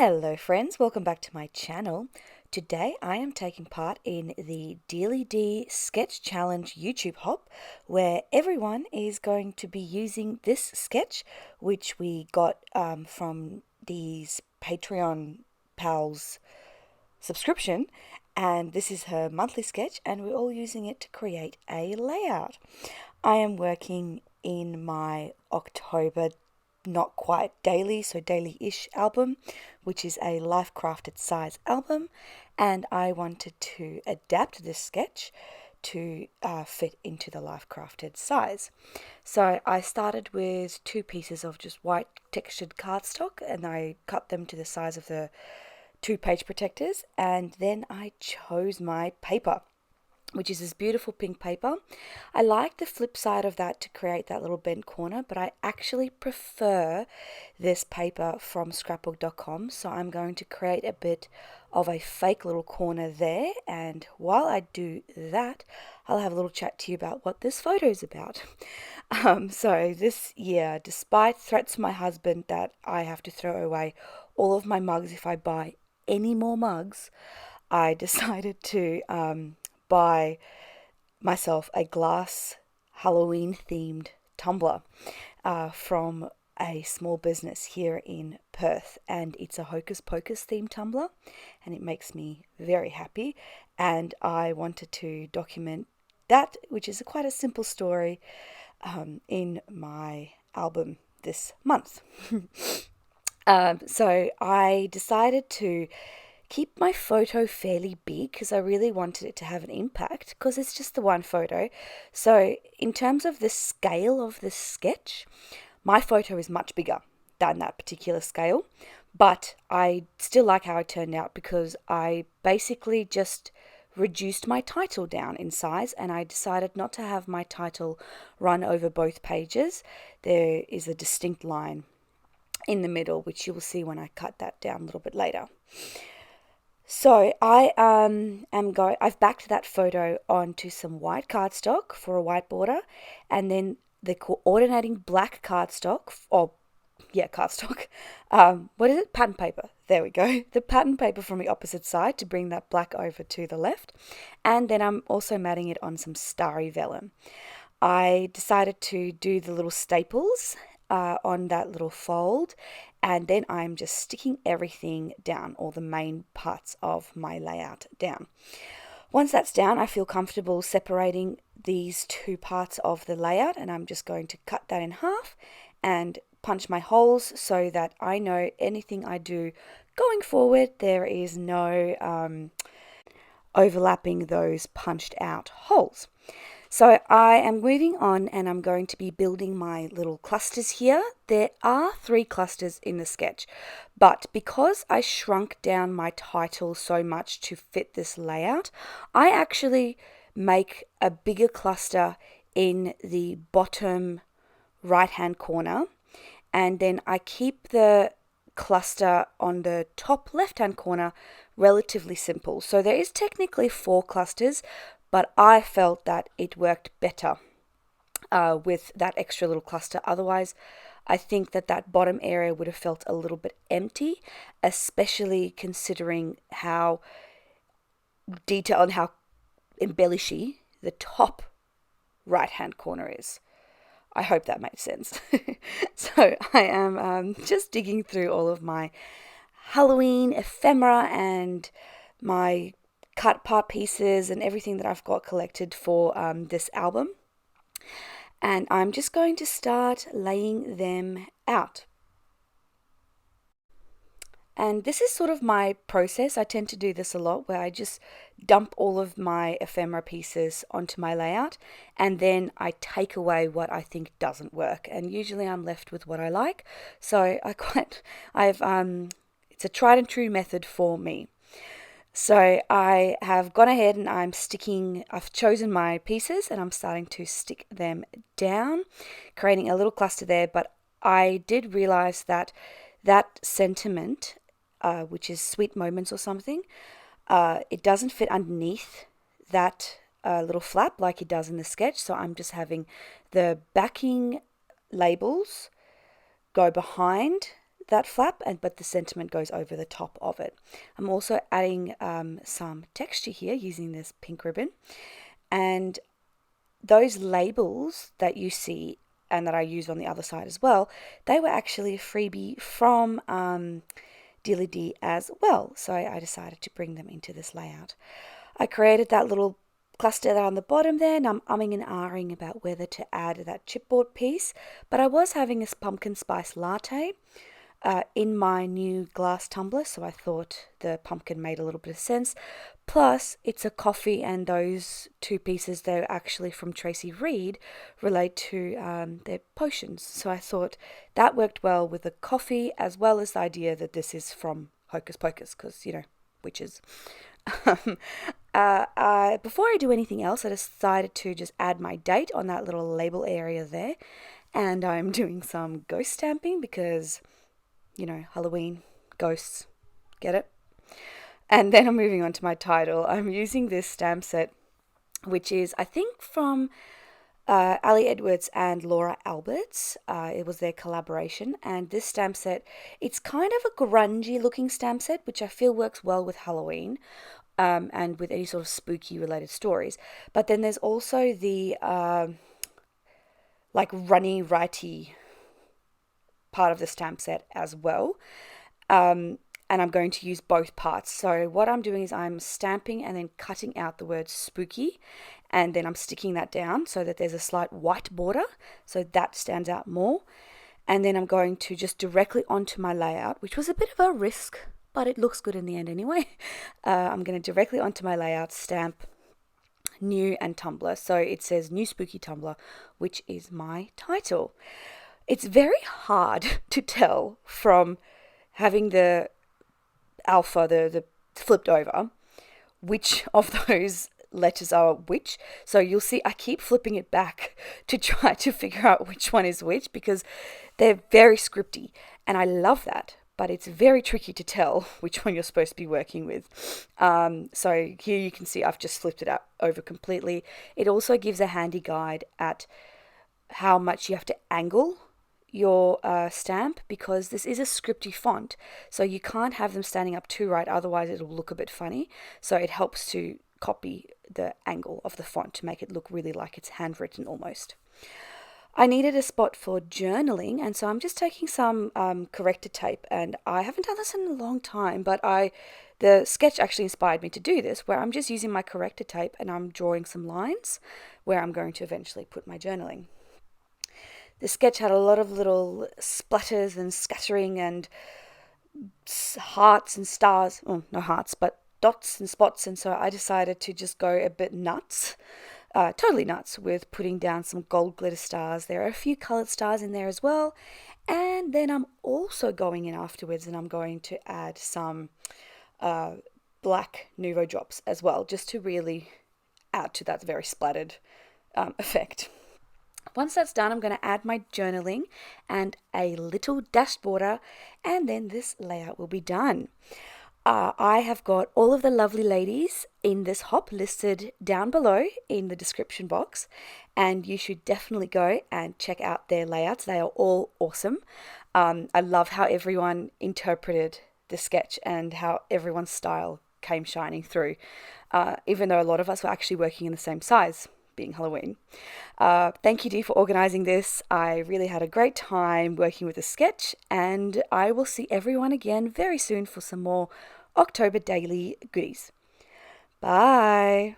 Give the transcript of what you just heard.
Hello friends, welcome back to my channel. Today I am taking part in the Dearlydee Sketch Challenge YouTube hop where everyone is going to be using this sketch which we got from these Patreon pals subscription, and this is her monthly sketch and we're all using it to create a layout. I am working in my October not quite daily, so daily-ish album, which is a life crafted size album, and I wanted to adapt this sketch to fit into the life crafted size. So I started with two pieces of just white textured cardstock and I cut them to the size of the two page protectors, and then I chose my paper, which is this beautiful pink paper. I like the flip side of that to create that little bent corner, but I actually prefer this paper from scrapbook.com, so I'm going to create a bit of a fake little corner there, and while I do that, I'll have a little chat to you about what this photo is about. So this year, despite threats from my husband that I have to throw away all of my mugs if I buy any more mugs, I decided to buy myself a glass Halloween themed tumbler from a small business here in Perth, and it's a Hocus Pocus themed tumbler and it makes me very happy, and I wanted to document that, which is quite a simple story, in my album this month. So I decided to keep my photo fairly big because I really wanted it to have an impact because it's just the one photo. So in terms of the scale of this sketch, my photo is much bigger than that particular scale, but I still like how it turned out because I basically just reduced my title down in size, and I decided not to have my title run over both pages. There is a distinct line in the middle, which you will see when I cut that down a little bit later. So I've backed that photo onto some white cardstock for a white border, and then the coordinating black cardstock, cardstock, what is it? Pattern paper. There we go. The pattern paper from the opposite side to bring that black over to the left. And then I'm also matting it on some starry vellum. I decided to do the little staples on that little fold, and then I'm just sticking everything down, all the main parts of my layout down. Once that's down, I feel comfortable separating these two parts of the layout, and I'm just going to cut that in half and punch my holes so that I know anything I do going forward, there is no overlapping those punched out holes. So I am moving on and I'm going to be building my little clusters here. There are 3 clusters in the sketch, but because I shrunk down my title so much to fit this layout, I actually make a bigger cluster in the bottom right hand corner, and then I keep the cluster on the top left hand corner relatively simple. So there is technically 4 clusters, but I felt that it worked better with that extra little cluster. Otherwise, I think that bottom area would have felt a little bit empty, especially considering how detailed and how embellishy the top right-hand corner is. I hope that made sense. So I am just digging through all of my Halloween ephemera and my cut part pieces and everything that I've got collected for this album, and I'm just going to start laying them out. And this is sort of my process. I tend to do this a lot where I just dump all of my ephemera pieces onto my layout, and then I take away what I think doesn't work, and usually I'm left with what I like. So it's a tried and true method for me. So I have gone ahead and I've chosen my pieces and I'm starting to stick them down, creating a little cluster there. But I did realize that sentiment, which is sweet moments or something, it doesn't fit underneath that little flap like it does in the sketch. So I'm just having the backing labels go behind that flap, but the sentiment goes over the top of it. I'm also adding some texture here using this pink ribbon, and those labels that you see and that I used on the other side as well, they were actually a freebie from Dearlydee as well, so I decided to bring them into this layout. I created that little cluster there on the bottom there, and I'm umming and ahhing about whether to add that chipboard piece, but I was having this pumpkin spice latte in my new glass tumbler, so I thought the pumpkin made a little bit of sense. Plus, it's a coffee, and those two pieces, they're actually from Tracy Reed, relate to their potions. So I thought that worked well with the coffee, as well as the idea that this is from Hocus Pocus, because, you know, witches. Before I do anything else, I decided to just add my date on that little label area there, and I'm doing some ghost stamping because, you know, Halloween, ghosts, get it? And then I'm moving on to my title. I'm using this stamp set, which is, I think, from Ali Edwards and Laura Alberts. It was their collaboration, and this stamp set, it's kind of a grungy looking stamp set, which I feel works well with Halloween and with any sort of spooky related stories. But then there's also the like runny righty part of the stamp set as well. And I'm going to use both parts. So what I'm doing is I'm stamping and then cutting out the word spooky, and then I'm sticking that down so that there's a slight white border, so that stands out more. And then I'm going to just directly onto my layout, which was a bit of a risk, but it looks good in the end anyway. I'm going to directly onto my layout stamp new and Tumblr. So it says New Spooky Tumblr, which is my title. It's very hard to tell from having the alpha, the flipped over, which of those letters are which. So you'll see I keep flipping it back to try to figure out which one is which, because they're very scripty, and I love that, but it's very tricky to tell which one you're supposed to be working with. So here you can see I've just flipped it over completely. It also gives a handy guide at how much you have to angle your stamp, because this is a scripty font, so you can't have them standing up too right, otherwise it'll look a bit funny. So it helps to copy the angle of the font to make it look really like it's handwritten almost. I needed a spot for journaling, and so I'm just taking some corrector tape, and I haven't done this in a long time, but the sketch actually inspired me to do this, where I'm just using my corrector tape and I'm drawing some lines where I'm going to eventually put my journaling. The sketch had a lot of little splatters and scattering and hearts and stars. Oh, no hearts, but dots and spots. And so I decided to just go a bit nuts, totally nuts, with putting down some gold glitter stars. There are a few colored stars in there as well. And then I'm also going in afterwards and I'm going to add some black Nuvo drops as well, just to really add to that very splattered effect. Once that's done, I'm going to add my journaling and a little dashed border, and then this layout will be done. I have got all of the lovely ladies in this hop listed down below in the description box, and you should definitely go and check out their layouts. They are all awesome. I love how everyone interpreted the sketch and how everyone's style came shining through, even though a lot of us were actually working in the same size, being Halloween. Thank you, Dee, for organising this. I really had a great time working with the sketch, and I will see everyone again very soon for some more October daily goodies. Bye!